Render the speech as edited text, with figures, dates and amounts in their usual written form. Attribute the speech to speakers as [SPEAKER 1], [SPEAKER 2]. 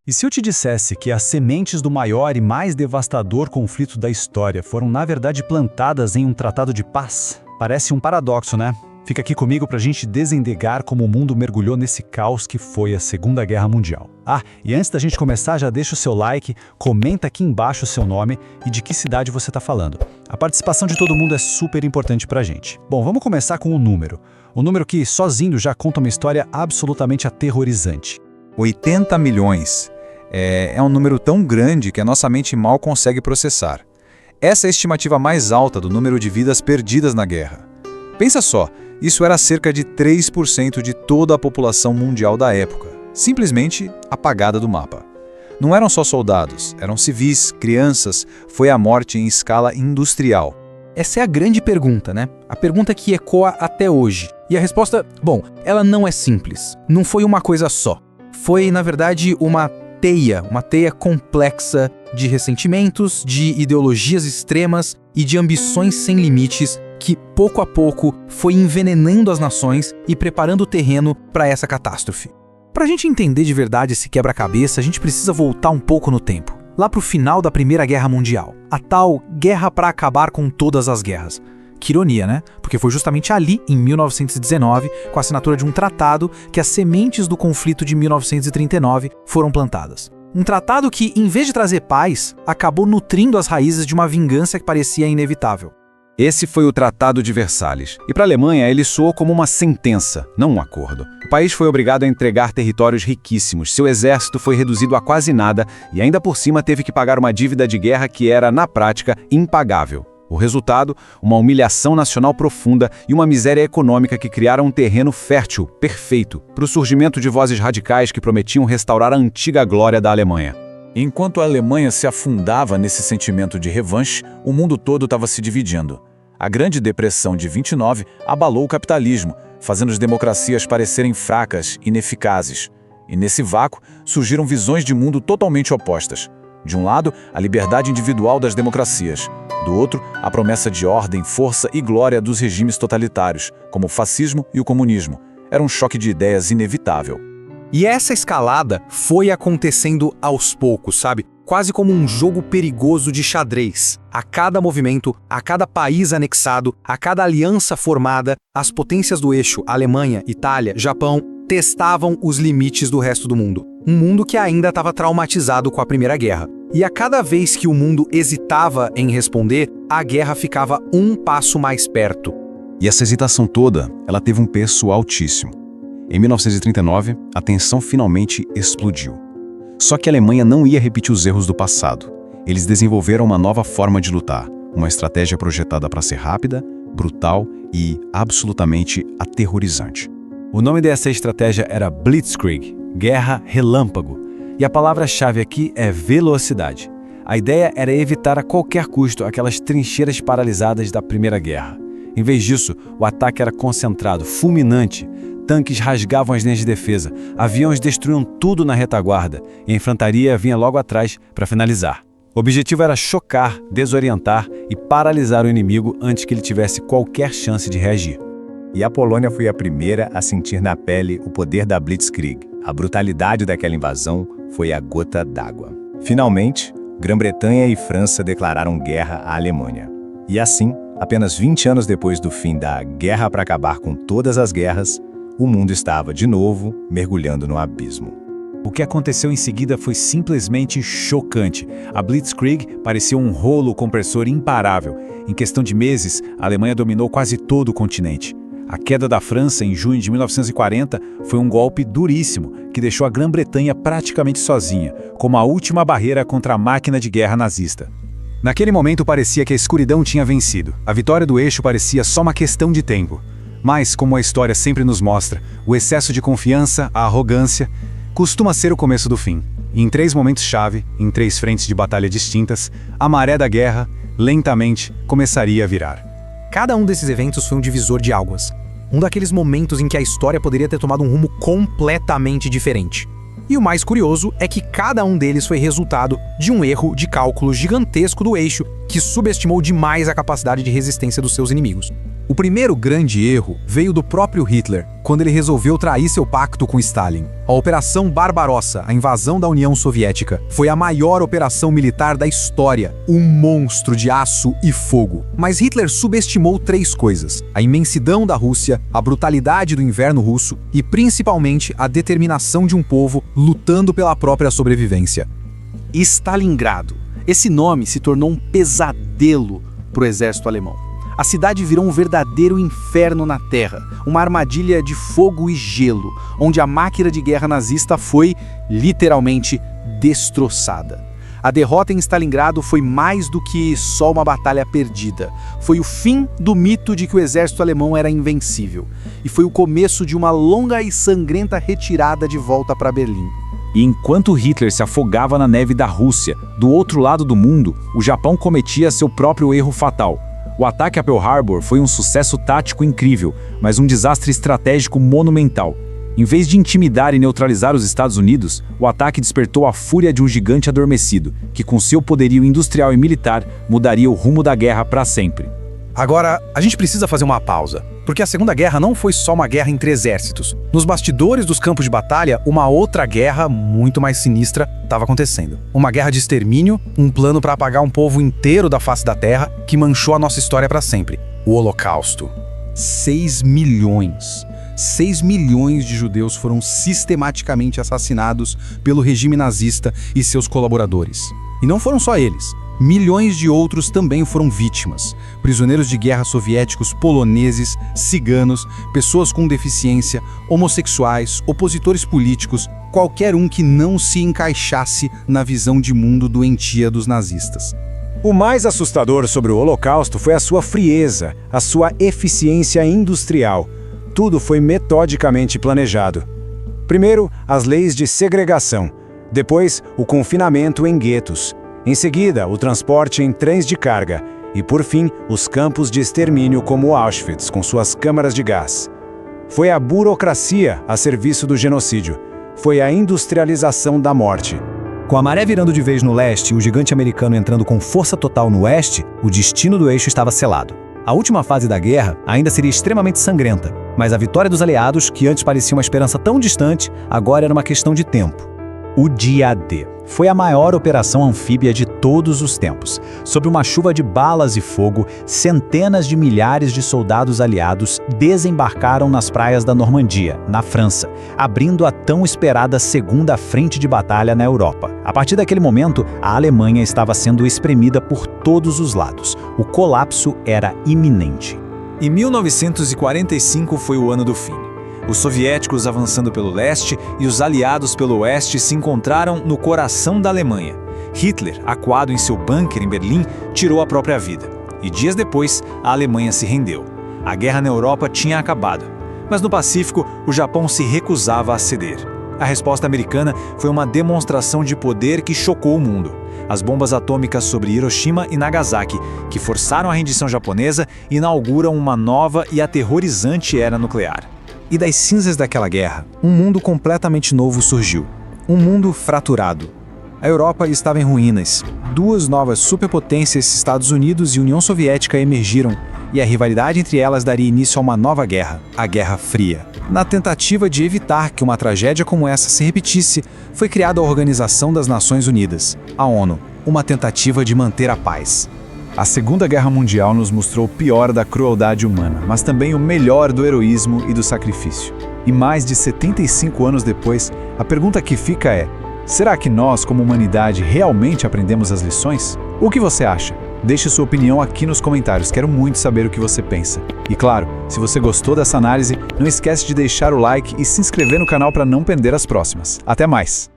[SPEAKER 1] E se eu te dissesse que as sementes do maior e mais devastador conflito da história foram, na verdade, plantadas em um tratado de paz? Parece um paradoxo, né? Fica aqui comigo pra gente desendegar como o mundo mergulhou nesse caos que foi a Segunda Guerra Mundial. Ah, e antes da gente começar, já deixa o seu like, comenta aqui embaixo o seu nome e de que cidade você tá falando. A participação de todo mundo é super importante pra gente. Bom, vamos começar com o número. O número que, sozinho, já conta uma história absolutamente aterrorizante.
[SPEAKER 2] 80 milhões. É um número tão grande que a nossa mente mal consegue processar. Essa é a estimativa mais alta do número de vidas perdidas na guerra. Pensa só, isso era cerca de 3% de toda a população mundial da época, simplesmente apagada do mapa. Não eram só soldados, eram civis, crianças, foi a morte em escala industrial.
[SPEAKER 3] Essa é a grande pergunta, né? A pergunta que ecoa até hoje. E a resposta, bom, ela não é simples. Não foi uma coisa só. Foi, na verdade, uma teia complexa de ressentimentos, de ideologias extremas e de ambições sem limites que, pouco a pouco, foi envenenando as nações e preparando o terreno para essa catástrofe. Para a gente entender de verdade esse quebra-cabeça, a gente precisa voltar um pouco no tempo, lá para o final da Primeira Guerra Mundial, a tal guerra para acabar com todas as guerras. Que ironia, né? Porque foi justamente ali, em 1919, com a assinatura de um tratado, que as sementes do conflito de 1939 foram plantadas. Um tratado que, em vez de trazer paz, acabou nutrindo as raízes de uma vingança que parecia inevitável.
[SPEAKER 2] Esse foi o Tratado de Versalhes. E para a Alemanha, ele soou como uma sentença, não um acordo. O país foi obrigado a entregar territórios riquíssimos, seu exército foi reduzido a quase nada e ainda por cima teve que pagar uma dívida de guerra que era, na prática, impagável. O resultado, uma humilhação nacional profunda e uma miséria econômica que criaram um terreno fértil, perfeito, para o surgimento de vozes radicais que prometiam restaurar a antiga glória da Alemanha. Enquanto a Alemanha se afundava nesse sentimento de revanche, o mundo todo estava se dividindo. A Grande Depressão de 29 abalou o capitalismo, fazendo as democracias parecerem fracas, ineficazes. E nesse vácuo surgiram visões de mundo totalmente opostas. De um lado, a liberdade individual das democracias. Do outro, a promessa de ordem, força e glória dos regimes totalitários, como o fascismo e o comunismo. Era um choque de ideias inevitável.
[SPEAKER 3] E essa escalada foi acontecendo aos poucos, sabe? Quase como um jogo perigoso de xadrez. A cada movimento, a cada país anexado, a cada aliança formada, as potências do eixo Alemanha, Itália, Japão testavam os limites do resto do mundo. Um mundo que ainda estava traumatizado com a Primeira Guerra. E a cada vez que o mundo hesitava em responder, a guerra ficava um passo mais perto.
[SPEAKER 2] E essa hesitação toda, ela teve um preço altíssimo. Em 1939, a tensão finalmente explodiu. Só que a Alemanha não ia repetir os erros do passado. Eles desenvolveram uma nova forma de lutar, uma estratégia projetada para ser rápida, brutal e absolutamente aterrorizante.
[SPEAKER 1] O nome dessa estratégia era Blitzkrieg, Guerra Relâmpago. E a palavra-chave aqui é velocidade. A ideia era evitar a qualquer custo aquelas trincheiras paralisadas da Primeira Guerra. Em vez disso, o ataque era concentrado, fulminante. Tanques rasgavam as linhas de defesa, aviões destruíam tudo na retaguarda e a infantaria vinha logo atrás para finalizar. O objetivo era chocar, desorientar e paralisar o inimigo antes que ele tivesse qualquer chance de reagir.
[SPEAKER 4] E a Polônia foi a primeira a sentir na pele o poder da Blitzkrieg. A brutalidade daquela invasão foi a gota d'água. Finalmente, Grã-Bretanha e França declararam guerra à Alemanha. E assim, apenas 20 anos depois do fim da guerra para acabar com todas as guerras, o mundo estava, de novo, mergulhando no abismo.
[SPEAKER 1] O que aconteceu em seguida foi simplesmente chocante. A Blitzkrieg parecia um rolo compressor imparável. Em questão de meses, a Alemanha dominou quase todo o continente. A queda da França em junho de 1940 foi um golpe duríssimo que deixou a Grã-Bretanha praticamente sozinha, como a última barreira contra a máquina de guerra nazista. Naquele momento parecia que a escuridão tinha vencido. A vitória do eixo parecia só uma questão de tempo. Mas, como a história sempre nos mostra, o excesso de confiança, a arrogância, costuma ser o começo do fim. E em 3 momentos-chave, em 3 frentes de batalha distintas, a maré da guerra, lentamente, começaria a virar.
[SPEAKER 3] Cada um desses eventos foi um divisor de águas. Um daqueles momentos em que a história poderia ter tomado um rumo completamente diferente. E o mais curioso é que cada um deles foi resultado de um erro de cálculo gigantesco do eixo que subestimou demais a capacidade de resistência dos seus inimigos. O primeiro grande erro veio do próprio Hitler, quando ele resolveu trair seu pacto com Stalin. A Operação Barbarossa, a invasão da União Soviética, foi a maior operação militar da história, um monstro de aço e fogo. Mas Hitler subestimou 3 coisas: a imensidão da Rússia, a brutalidade do inverno russo e, principalmente, a determinação de um povo lutando pela própria sobrevivência.
[SPEAKER 5] Stalingrado. Esse nome se tornou um pesadelo para o exército alemão. A cidade virou um verdadeiro inferno na terra, uma armadilha de fogo e gelo, onde a máquina de guerra nazista foi, literalmente, destroçada. A derrota em Stalingrado foi mais do que só uma batalha perdida. Foi o fim do mito de que o exército alemão era invencível. E foi o começo de uma longa e sangrenta retirada de volta para Berlim.
[SPEAKER 2] E enquanto Hitler se afogava na neve da Rússia, do outro lado do mundo, o Japão cometia seu próprio erro fatal. O ataque a Pearl Harbor foi um sucesso tático incrível, mas um desastre estratégico monumental. Em vez de intimidar e neutralizar os Estados Unidos, o ataque despertou a fúria de um gigante adormecido, que com seu poderio industrial e militar mudaria o rumo da guerra para sempre.
[SPEAKER 3] Agora, a gente precisa fazer uma pausa, porque a Segunda Guerra não foi só uma guerra entre exércitos. Nos bastidores dos campos de batalha, uma outra guerra, muito mais sinistra, estava acontecendo. Uma guerra de extermínio, um plano para apagar um povo inteiro da face da Terra, que manchou a nossa história para sempre. O Holocausto. 6 milhões. 6 milhões de judeus foram sistematicamente assassinados pelo regime nazista e seus colaboradores. E não foram só eles. Milhões de outros também foram vítimas. Prisioneiros de guerra soviéticos, poloneses, ciganos, pessoas com deficiência, homossexuais, opositores políticos, qualquer um que não se encaixasse na visão de mundo doentia dos nazistas.
[SPEAKER 1] O mais assustador sobre o Holocausto foi a sua frieza, a sua eficiência industrial. Tudo foi metodicamente planejado. Primeiro, as leis de segregação. Depois, o confinamento em guetos. Em seguida, o transporte em trens de carga. E, por fim, os campos de extermínio como Auschwitz, com suas câmaras de gás. Foi a burocracia a serviço do genocídio. Foi a industrialização da morte.
[SPEAKER 4] Com a maré virando de vez no leste e o gigante americano entrando com força total no oeste, o destino do eixo estava selado. A última fase da guerra ainda seria extremamente sangrenta, mas a vitória dos aliados, que antes parecia uma esperança tão distante, agora era uma questão de tempo. O Dia D foi a maior operação anfíbia de todos os tempos. Sob uma chuva de balas e fogo, centenas de milhares de soldados aliados desembarcaram nas praias da Normandia, na França, abrindo a tão esperada segunda frente de batalha na Europa. A partir daquele momento, a Alemanha estava sendo espremida por todos os lados. O colapso era iminente.
[SPEAKER 1] E 1945 foi o ano do fim. Os soviéticos avançando pelo leste e os aliados pelo oeste se encontraram no coração da Alemanha. Hitler, acuado em seu bunker em Berlim, tirou a própria vida. E dias depois, a Alemanha se rendeu. A guerra na Europa tinha acabado. Mas no Pacífico, o Japão se recusava a ceder. A resposta americana foi uma demonstração de poder que chocou o mundo. As bombas atômicas sobre Hiroshima e Nagasaki, que forçaram a rendição japonesa, inauguram uma nova e aterrorizante era nuclear.
[SPEAKER 3] E das cinzas daquela guerra, um mundo completamente novo surgiu. Um mundo fraturado. A Europa estava em ruínas. 2 novas superpotências, Estados Unidos e União Soviética, emergiram, e a rivalidade entre elas daria início a uma nova guerra, a Guerra Fria. Na tentativa de evitar que uma tragédia como essa se repetisse, foi criada a Organização das Nações Unidas, a ONU, uma tentativa de manter a paz.
[SPEAKER 2] A Segunda Guerra Mundial nos mostrou o pior da crueldade humana, mas também o melhor do heroísmo e do sacrifício. E mais de 75 anos depois, a pergunta que fica é: será que nós, como humanidade, realmente aprendemos as lições? O que você acha? Deixe sua opinião aqui nos comentários, quero muito saber o que você pensa. E claro, se você gostou dessa análise, não esquece de deixar o like e se inscrever no canal para não perder as próximas. Até mais!